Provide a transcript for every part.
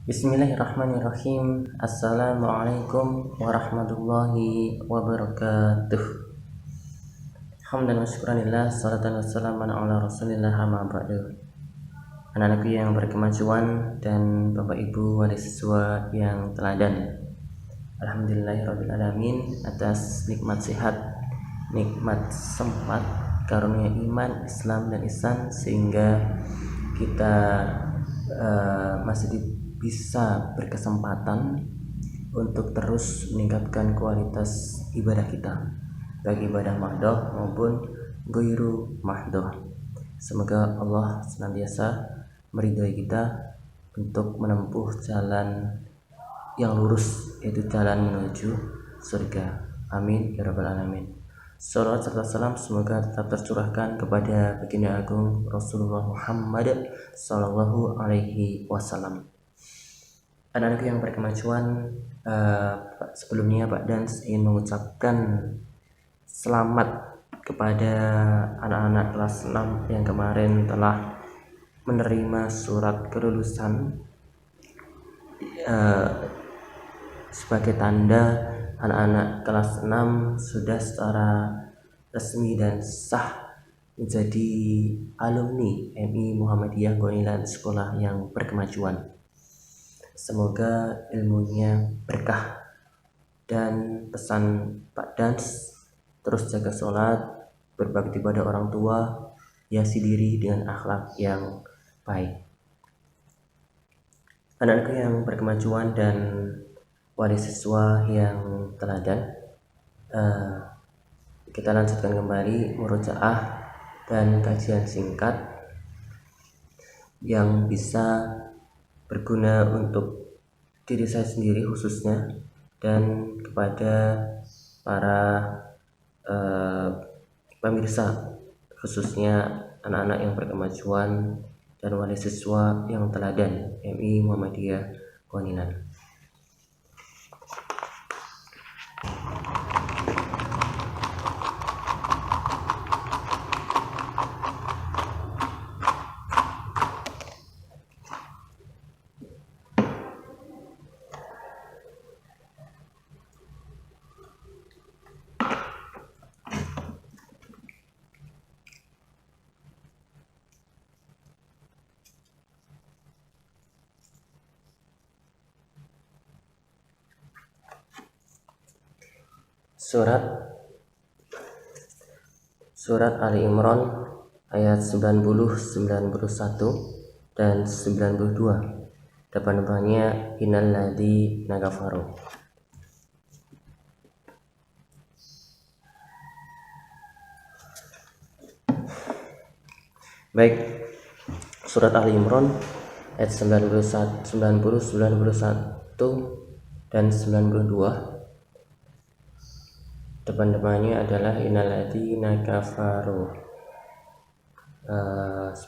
Bismillahirrahmanirrahim. Assalamualaikum warahmatullahi wabarakatuh. Hamdan wa syukranillah, salatan wassalaman ala rasulillah, amma ba'du. Anak-anakku yang berkemajuan dan Bapak Ibu wali siswa yang teladan, alhamdulillahirrabbilalamin atas nikmat sehat, nikmat sempat, karunia iman, Islam dan ihsan, sehingga kita masih bisa berkesempatan untuk terus meningkatkan kualitas ibadah kita, baik ibadah mahdoh maupun ghairu mahdoh. Semoga Allah senantiasa meridhai kita untuk menempuh jalan yang lurus, yaitu jalan menuju surga. Amin ya rabbal alamin. Salawat serta salam semoga tetap tercurahkan kepada baginda agung Rasulullah Muhammad sallallahu alaihi wasallam. Anak-anak yang berkemajuan, sebelumnya Pak Dans ingin mengucapkan selamat kepada anak-anak kelas 6 yang kemarin telah menerima surat kelulusan, sebagai tanda anak-anak kelas 6 sudah secara resmi dan sah menjadi alumni MI Muhammadiyah Gonilan Sekolah yang Berkemajuan. Semoga ilmunya berkah, dan pesan Pak Dans, terus jaga sholat, berbakti pada orang tua, hiasi diri dengan akhlak yang baik. Anak-anak yang berkemajuan dan wali siswa yang teladan, kita lanjutkan kembali murojaah dan kajian singkat yang bisa berguna untuk diri saya sendiri khususnya, dan kepada para pemirsa, khususnya anak-anak yang berkemajuan dan wali siswa yang teladan MI Muhammadiyah Gonilan. Surat Ali Imran ayat 90, 91 dan 92. Depan-depannya innalladzina kafaru. Baik, surat Ali Imran ayat 91, 90, 91 dan 92. Depan-depannya adalah innalladzina kafaru. 90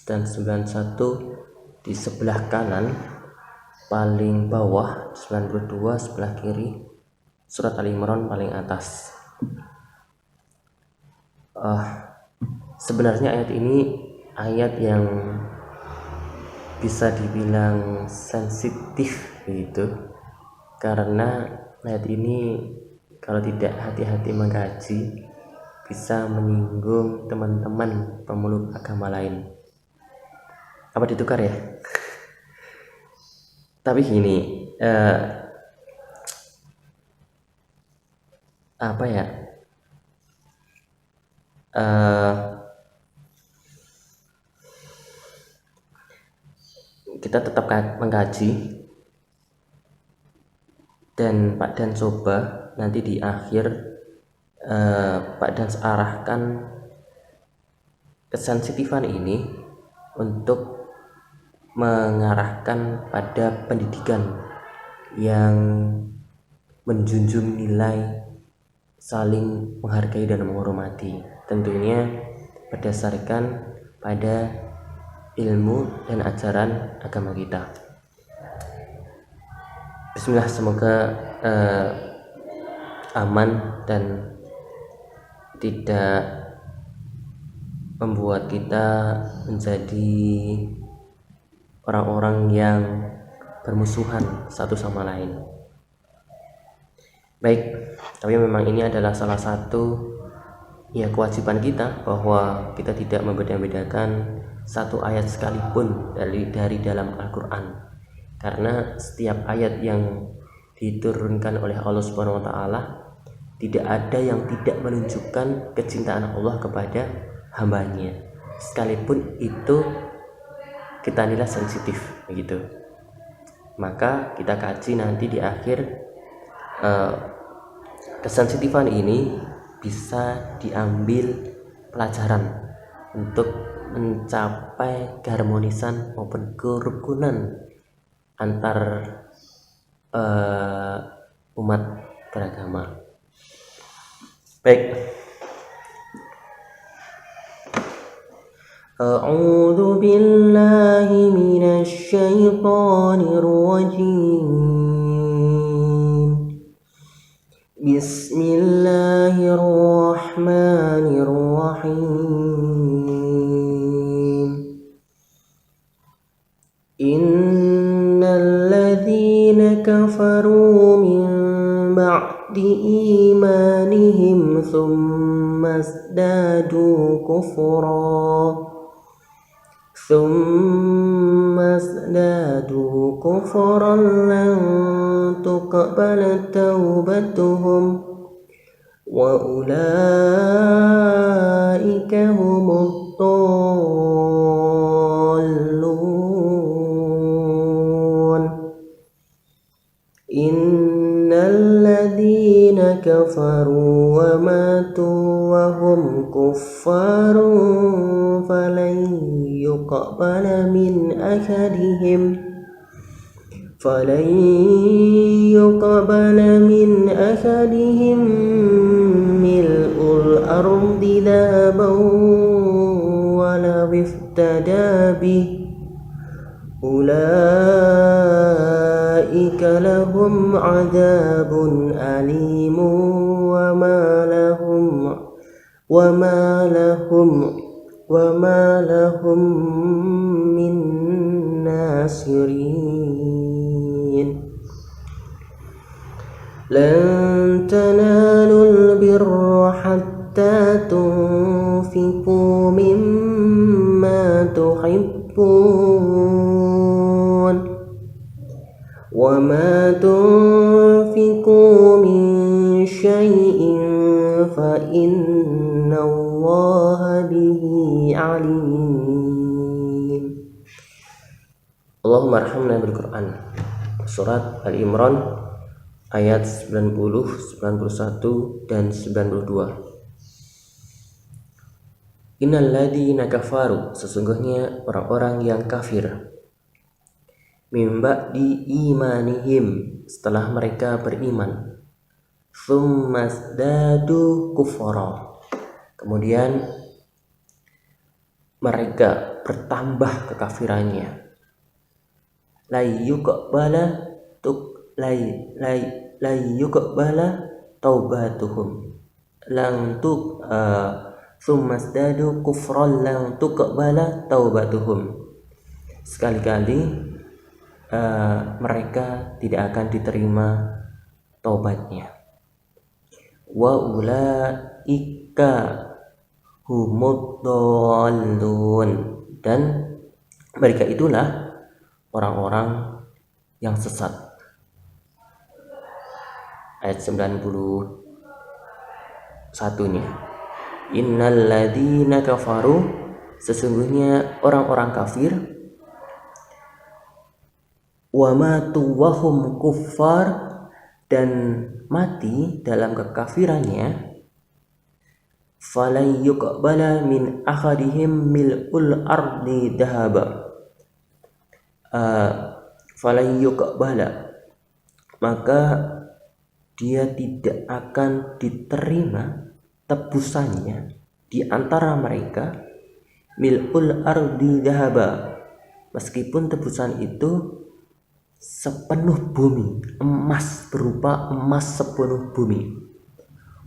dan 91 di sebelah kanan paling bawah, 92 sebelah kiri, surat Ali Imran paling atas. Sebenarnya ayat ini ayat yang bisa dibilang sensitif begitu, karena ayat ini kalau tidak hati-hati mengkaji bisa menyinggung teman-teman pemeluk agama lain. Apa ditukar ya? Tapi gini, kita tetap mengkaji, dan Pak Dan coba nanti di akhir Pak Dan arahkan kesensitifan ini untuk mengarahkan pada pendidikan yang menjunjung nilai saling menghargai dan menghormati, tentunya berdasarkan pada ilmu dan ajaran agama kita. Bismillah, semoga aman dan tidak membuat kita menjadi orang-orang yang bermusuhan satu sama lain. Baik, tapi memang ini adalah salah satu kewajiban kita, bahwa kita tidak membeda-bedakan satu ayat sekalipun dari dalam Al-Quran, karena setiap ayat yang diturunkan oleh Allah Subhanahu wa Ta'ala tidak ada yang tidak menunjukkan kecintaan Allah kepada hambanya, sekalipun itu kita nilai sensitif begitu. Maka kita kaji nanti di akhir, kesensitifan ini bisa diambil pelajaran untuk mencapai keharmonisan maupun kerukunan antar umat beragama. Baik. A'udzu billahi minasy syaithanir rajim. Bismillahirrahmanirrahim. Innal ladzina kafaru min ba'di imanihim thumma izdadu kufran lan tuqbala taubatuhum wa ulaika humud dallun. Innal ladzina kafaru wa matu wa hum kuffarun falan yuqbala min ahadihim mil'ul ardi dhahaban walaw iftada bih ulaika lahum adabun alimun wa ma lahum min nasirin. Lan tanalul birra hatta tunfiqu mimma tuhibbun wa ma tunfiqu min syai'in fa innallaha bihi alim. Allahumma arhamna bil Qur'an. Surat Al-Imran ayat 90, 91 dan 92. Innal ladzina kafaru, sesungguhnya orang-orang yang kafir, min ba'di imanihim, setelah mereka beriman, tsumma zdadu kufara, kemudian mereka bertambah kekafirannya, la yuqbala taubatuhum tsumma zdadu kufran lan tuqbala taubatuhum, sekali-kali mereka tidak akan diterima taubatnya. Wa ulaika humud dhallun, dan mereka itulah orang-orang yang sesat. Ayat 91-nya. Innal ladzina kafaru, sesungguhnya orang-orang kafir, wa matu wa hum kuffar, dan mati dalam kekafirannya, falan yuqbala min ahadihim mil'ul ardi dhahaba, falan yuqbala, maka dia tidak akan diterima tebusannya di antara mereka, mil'ul ardi dhahaba, meskipun tebusan itu sepenuh bumi, emas, berupa emas sepenuh bumi.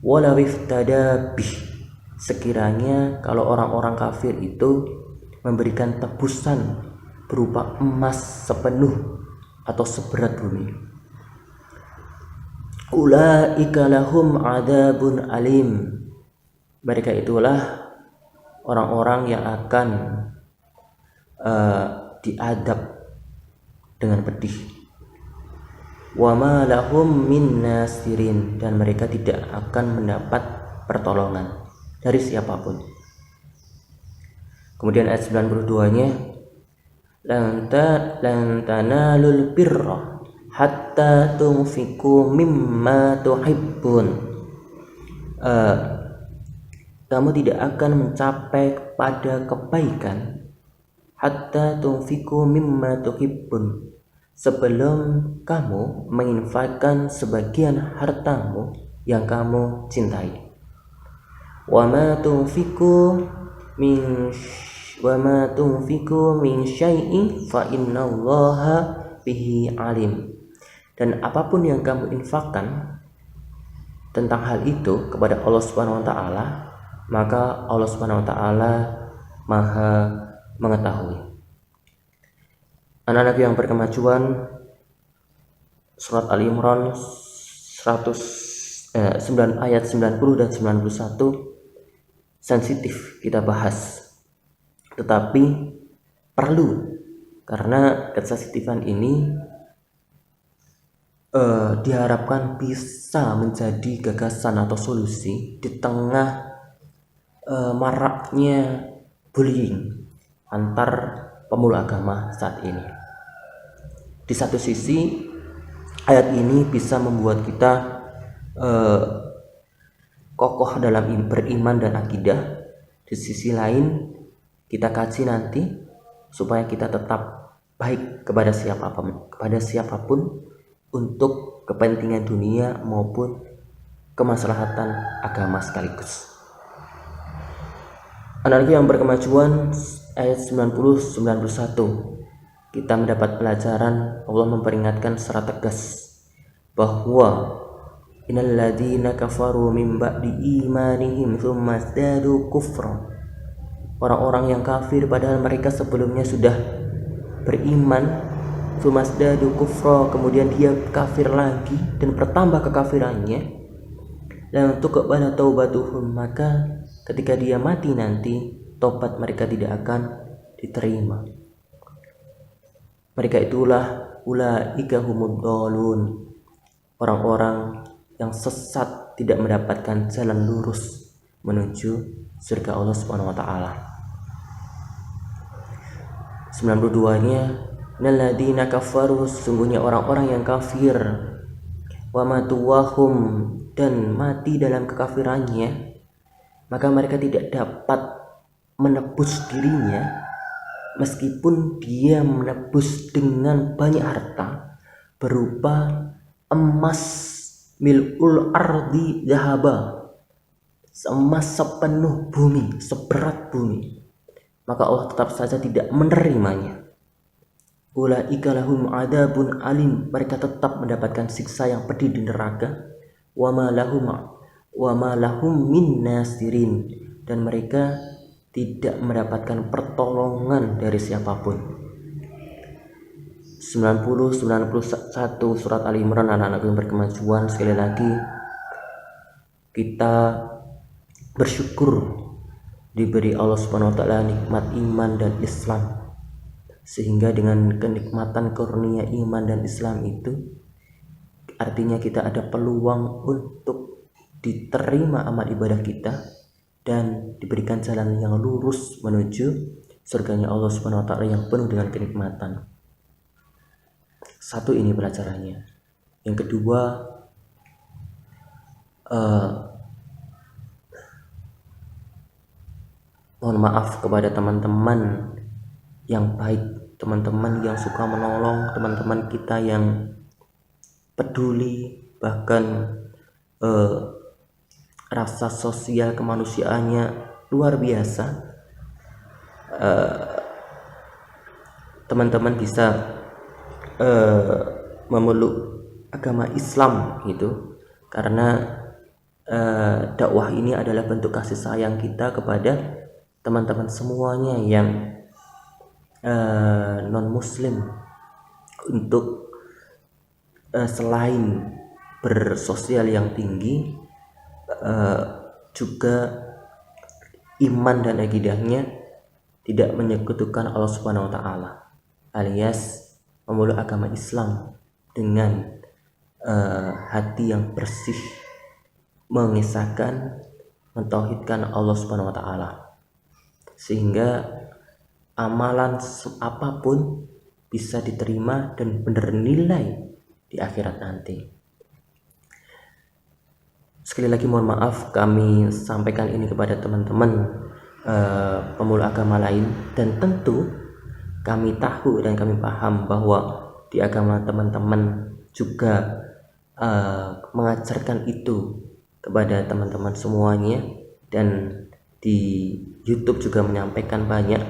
Walau iftada bih, sekiranya kalau orang-orang kafir itu memberikan tebusan berupa emas sepenuh atau seberat bumi. Ulaika lahum adzabun alim. Mereka itulah orang-orang yang akan diadab dengan pedih. Wa ma lahum min nasirin, dan mereka tidak akan mendapat pertolongan dari siapapun. Kemudian ayat 92-nya, lan tanalul birra hatta tunfiqu mimma tuhibbun. Kamu tidak akan mencapai pada kebaikan hatta tunfiqu mimma tuhibbun, sebelum kamu menginfakkan sebagian hartamu yang kamu cintai. Wa ma tunfiqu min syai'in fa innallaha bihi alim. Dan apapun yang kamu infakkan tentang hal itu kepada Allah Subhanahu wa taala, maka Allah Subhanahu wa taala Maha mengetahui. Anak-anak yang berkemajuan, surat Al-Imran 9 ayat 90 dan 91 sensitif kita bahas, tetapi perlu, karena kesensitifan ini diharapkan bisa menjadi gagasan atau solusi di tengah maraknya bullying antar pemeluk agama saat ini. Di satu sisi, ayat ini bisa membuat kita kokoh dalam beriman dan akidah. Di sisi lain, kita kaji nanti supaya kita tetap baik kepada siapapun untuk kepentingan dunia maupun kemaslahatan agama sekaligus. Anak-anak yang berkemajuan, ayat 90-91 kita mendapat pelajaran. Allah memperingatkan secara tegas bahwa innal ladzina kafaru min ba'di imanihim tsumma zadu kufra. Orang-orang yang kafir padahal mereka sebelumnya sudah beriman, tsumma zadu kufra, kemudian dia kafir lagi dan bertambah kekafirannya, dan untuk kepada taubatuhum, maka ketika dia mati nanti tobat mereka tidak akan diterima. Mereka itulah ulaika humud dhalun, orang-orang yang sesat, tidak mendapatkan jalan lurus menuju surga Allah Subhanahu wa taala. 92-nya, innalladzina kafaru, sesungguhnya orang-orang yang kafir, wa matuwahum, dan mati dalam kekafirannya, maka mereka tidak dapat menebus dirinya meskipun dia menebus dengan banyak harta berupa emas mil'ul ardi zahaba, emas sepenuh bumi, seberat bumi, maka Allah tetap saja tidak menerimanya. Ulaika lahum adzabun alim, mereka tetap mendapatkan siksa yang pedih di neraka. Wa ma lahum min nasirin, dan mereka tidak mendapatkan pertolongan dari siapapun. 90-91 surat Al-Imran, anak-anak yang berkemajuan, sekali lagi kita bersyukur diberi Allah Subhanahu wa taala nikmat iman dan Islam, sehingga dengan kenikmatan karunia iman dan Islam itu artinya kita ada peluang untuk diterima amal ibadah kita dan diberikan jalan yang lurus menuju surganya Allah Subhanahu wa taala yang penuh dengan kenikmatan. Satu, ini pelajarannya. Yang kedua, mohon maaf kepada teman-teman yang baik, teman-teman yang suka menolong, teman-teman kita yang peduli, bahkan rasa sosial kemanusiaannya luar biasa. Teman-teman bisa memeluk agama Islam gitu, karena dakwah ini adalah bentuk kasih sayang kita kepada teman-teman semuanya yang non muslim, untuk selain bersosial yang tinggi, juga iman dan akidahnya tidak menyekutukan Allah Subhanahu wa taala, alias memeluk agama Islam dengan hati yang bersih, mengisahkan, mentauhidkan Allah Subhanahu wa taala, sehingga amalan apapun bisa diterima dan bernilai di akhirat nanti. Sekali lagi mohon maaf kami sampaikan ini kepada teman-teman pemeluk agama lain, dan tentu kami tahu dan kami paham bahwa di agama teman-teman juga mengajarkan itu kepada teman-teman semuanya, dan di YouTube juga menyampaikan banyak,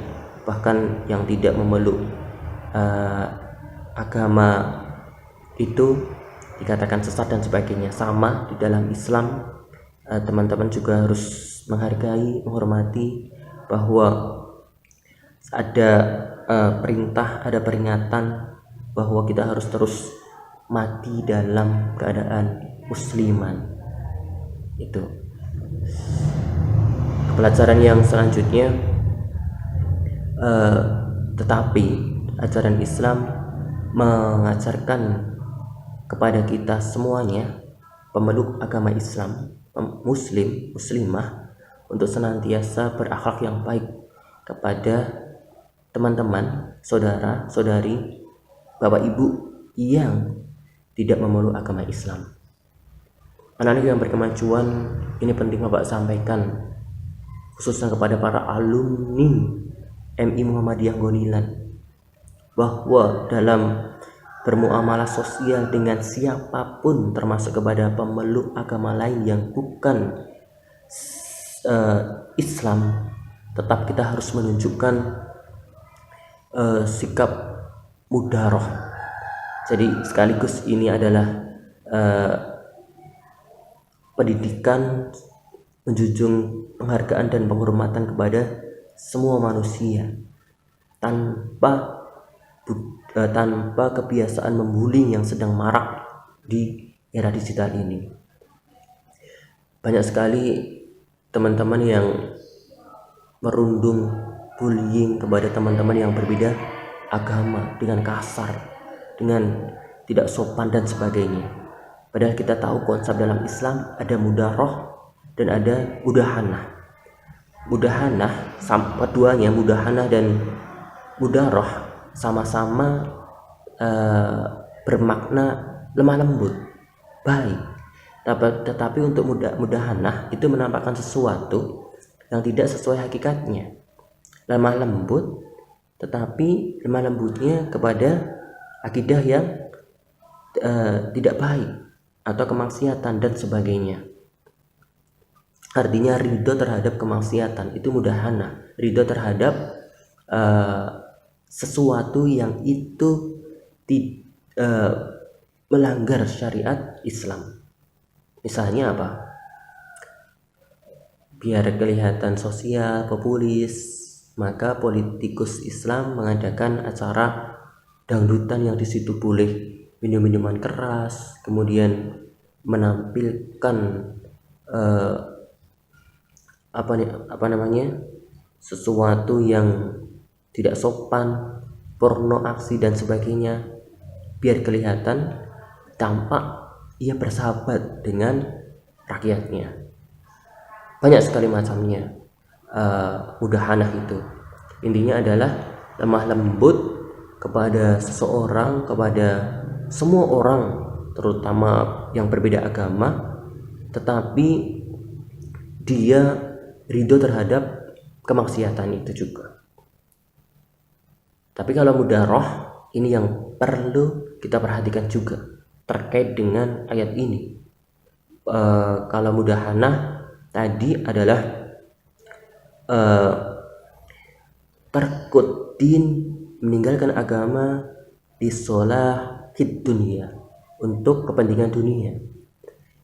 bahkan yang tidak memeluk agama itu dikatakan sesat dan sebagainya. Sama di dalam Islam, teman-teman juga harus menghargai, menghormati bahwa ada perintah, ada peringatan bahwa kita harus terus mati dalam keadaan musliman. Itu pelajaran yang selanjutnya, tetapi ajaran Islam mengajarkan kepada kita semuanya, pemeluk agama Islam, muslimah, untuk senantiasa berakhlak yang baik kepada teman-teman, saudara, saudari, bapak ibu yang tidak memeluk agama Islam. Anak-anak yang berkemajuan, ini penting Bapak sampaikan, khususnya kepada para alumni MI Muhammadiyah Gonilan, bahwa dalam bermuamalah sosial dengan siapapun, termasuk kepada pemeluk agama lain yang bukan Islam, tetap kita harus menunjukkan sikap mudaroh. Jadi sekaligus ini adalah pendidikan menjunjung penghargaan dan penghormatan kepada semua manusia, tanpa kebiasaan membuli yang sedang marak di era digital ini. Banyak sekali teman-teman yang merundung bullying kepada teman-teman yang berbeda agama dengan kasar, dengan tidak sopan dan sebagainya. Padahal kita tahu konsep dalam Islam ada mudaroh dan ada mudahanah. Mudahanah, keduanya, mudahanah dan mudaroh, sama-sama bermakna lemah lembut, baik. Tetapi untuk mudahanah itu menampakkan sesuatu yang tidak sesuai hakikatnya. Lemah lembut, tetapi lemah lembutnya kepada akidah yang tidak baik atau kemaksiatan dan sebagainya. Artinya ridho terhadap kemaksiatan itu mudahana, ridho terhadap sesuatu yang itu melanggar syariat Islam. Misalnya apa? Biar kelihatan sosial, populis, maka politikus Islam mengadakan acara dangdutan yang di situ boleh minum-minuman keras, kemudian menampilkan sesuatu yang tidak sopan, porno, aksi dan sebagainya, biar kelihatan tampak ia bersahabat dengan rakyatnya. Banyak sekali macamnya mudahanah itu. Intinya adalah lemah lembut kepada seseorang, kepada semua orang, terutama yang berbeda agama, tetapi dia ridho terhadap kemaksiatan itu juga. Tapi kalau mudaroh, ini yang perlu kita perhatikan juga terkait dengan ayat ini. Kalau mudahanah tadi adalah tarkud din, meninggalkan agama di solahid dunia, untuk kepentingan dunia.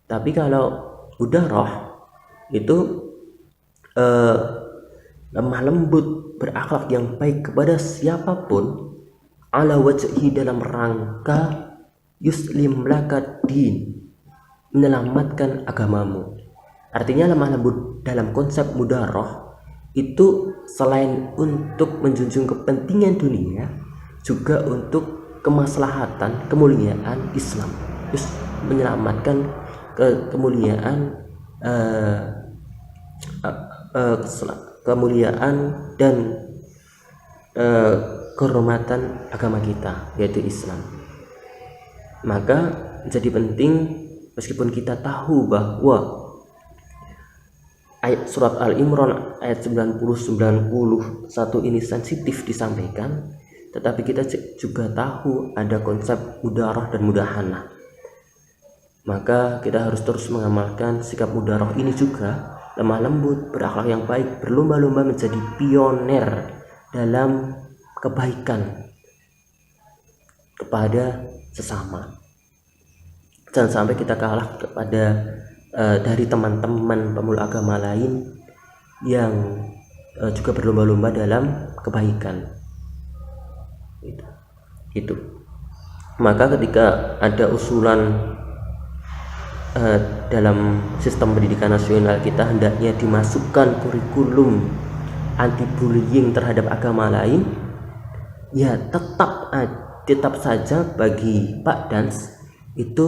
Tapi kalau mudaroh itu lemah lembut, berakhlak yang baik kepada siapapun, ala wajhi, dalam rangka yuslim laka din, menyelamatkan agamamu. Artinya lemah lembut dalam konsep mudaroh itu selain untuk menjunjung kepentingan dunia, juga untuk kemaslahatan, kemuliaan Islam. Terus menyelamatkan kemuliaan kemuliaan dan kehormatan agama kita, yaitu Islam. Maka jadi penting, meskipun kita tahu bahwa ayat surat Al-Imran ayat 90-91 ini sensitif disampaikan, tetapi kita juga tahu ada konsep mudarah dan mudahanah. Maka kita harus terus mengamalkan sikap mudarah ini juga, lemah lembut, berakhlak yang baik, berlomba-lomba menjadi pioner dalam kebaikan kepada sesama. Jangan sampai kita kalah kepada dari teman-teman pemeluk agama lain yang juga berlomba-lomba dalam kebaikan. Itu. Maka ketika ada usulan dalam sistem pendidikan nasional kita hendaknya dimasukkan kurikulum anti bullying terhadap agama lain, ya tetap saja bagi Pak Dans itu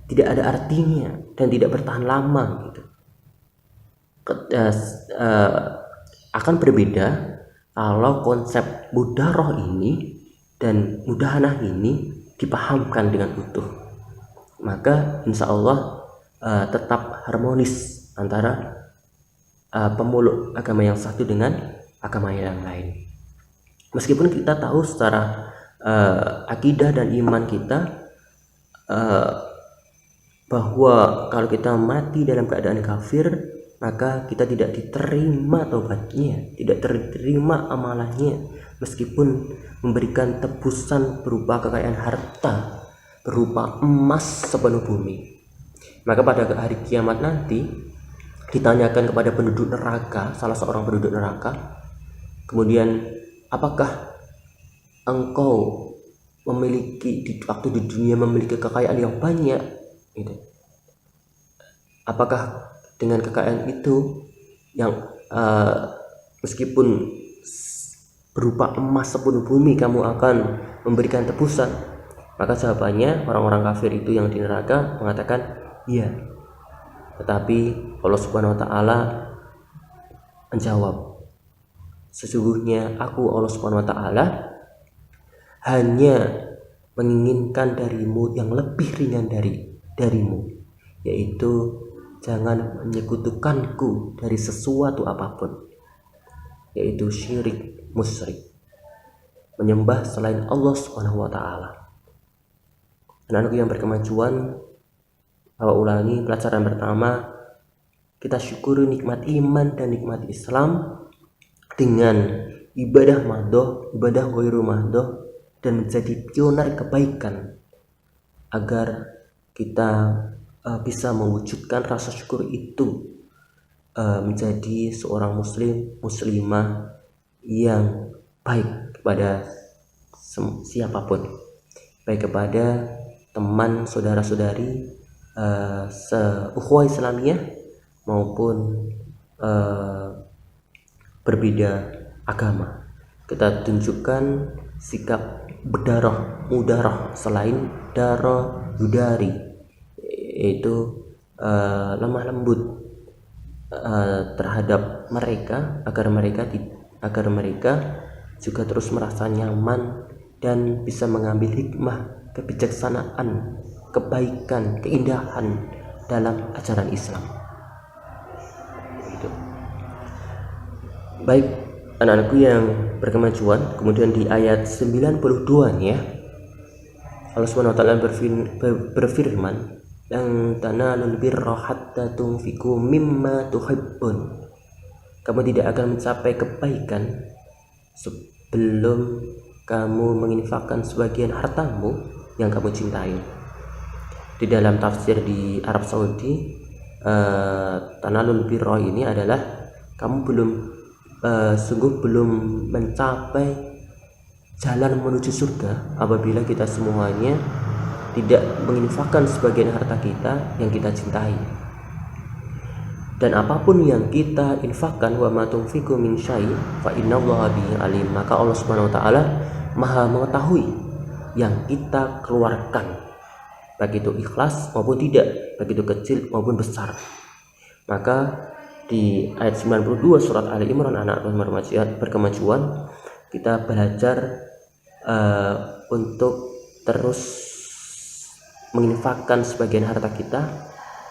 tidak ada artinya dan tidak bertahan lama gitu. Akan berbeda kalau konsep mudaroh ini dan mudahanah ini dipahamkan dengan utuh, maka insya Allah tetap harmonis antara pemeluk agama yang satu dengan agama yang lain. Meskipun kita tahu secara akidah dan iman kita bahwa kalau kita mati dalam keadaan kafir, maka kita tidak diterima taubatnya, tidak diterima amalannya, meskipun memberikan tebusan berupa kekayaan harta, berupa emas sepenuh bumi. Maka pada hari kiamat nanti ditanyakan kepada penduduk neraka, salah seorang penduduk neraka, kemudian apakah engkau memiliki waktu di dunia memiliki kekayaan yang banyak gitu. Apakah dengan kekayaan itu yang meskipun berupa emas sepenuh bumi kamu akan memberikan tebusan? Maka jawabannya orang-orang kafir itu yang di neraka mengatakan iya. Tetapi Allah Subhanahu wa taala menjawab, sesungguhnya aku Allah Subhanahu wa taala hanya menginginkan darimu yang lebih ringan darimu, yaitu jangan menyekutukanku dari sesuatu apapun, yaitu syirik, musyrik, menyembah selain Allah Subhanahu wa taala. Anak-anakku yang berkemajuan, Bapak ulangi pelajaran pertama, kita syukuri nikmat iman dan nikmat Islam dengan ibadah mahdoh, ibadah ghairu mahdoh, dan menjadi pioner kebaikan agar kita bisa mewujudkan rasa syukur itu, menjadi seorang muslim, muslimah yang baik kepada siapapun, baik kepada teman, saudara-saudari se-ukhuwah Islamiyah maupun berbeda agama. Kita tunjukkan sikap mudaroh selain daro yudari, yaitu lemah lembut terhadap mereka agar mereka juga terus merasa nyaman dan bisa mengambil hikmah, kebijaksanaan, kebaikan, keindahan dalam ajaran Islam. Gitu. Baik anak-anakku yang berkemajuan, kemudian di ayat 92 ya, Allah Subhanahu wa taala berfirman, "Lan tanalul birra hatta tunfiqu mimma tuhibbun." Kamu tidak akan mencapai kebaikan sebelum kamu menginfakkan sebagian hartamu yang kamu cintai. Di dalam tafsir di Arab Saudi, tanalul birra ini adalah kamu sungguh belum mencapai jalan menuju surga apabila kita semuanya tidak menginfakkan sebagian harta kita yang kita cintai. Dan apapun yang kita infakkan, wa ma tunfiqu min syai' fa innallaha bihi alim, maka Allah Subhanahu wa taala Maha mengetahui yang kita keluarkan, baik itu ikhlas maupun tidak, baik itu kecil maupun besar. Maka di ayat 92 surat Ali Imran, anak berkemajuan, kita belajar untuk terus menginfakkan sebagian harta kita,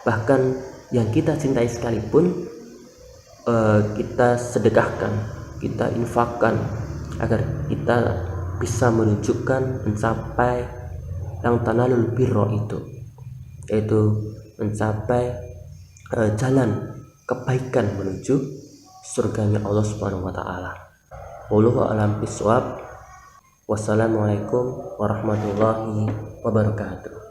bahkan yang kita cintai sekalipun kita sedekahkan, kita infakkan, agar kita bisa mencapai yang tanalul birra itu, yaitu mencapai jalan kebaikan menuju surganya Allah Subhanahu wa taala. Wallahu a'lam bishawab. Wassalamualaikum warahmatullahi wabarakatuh.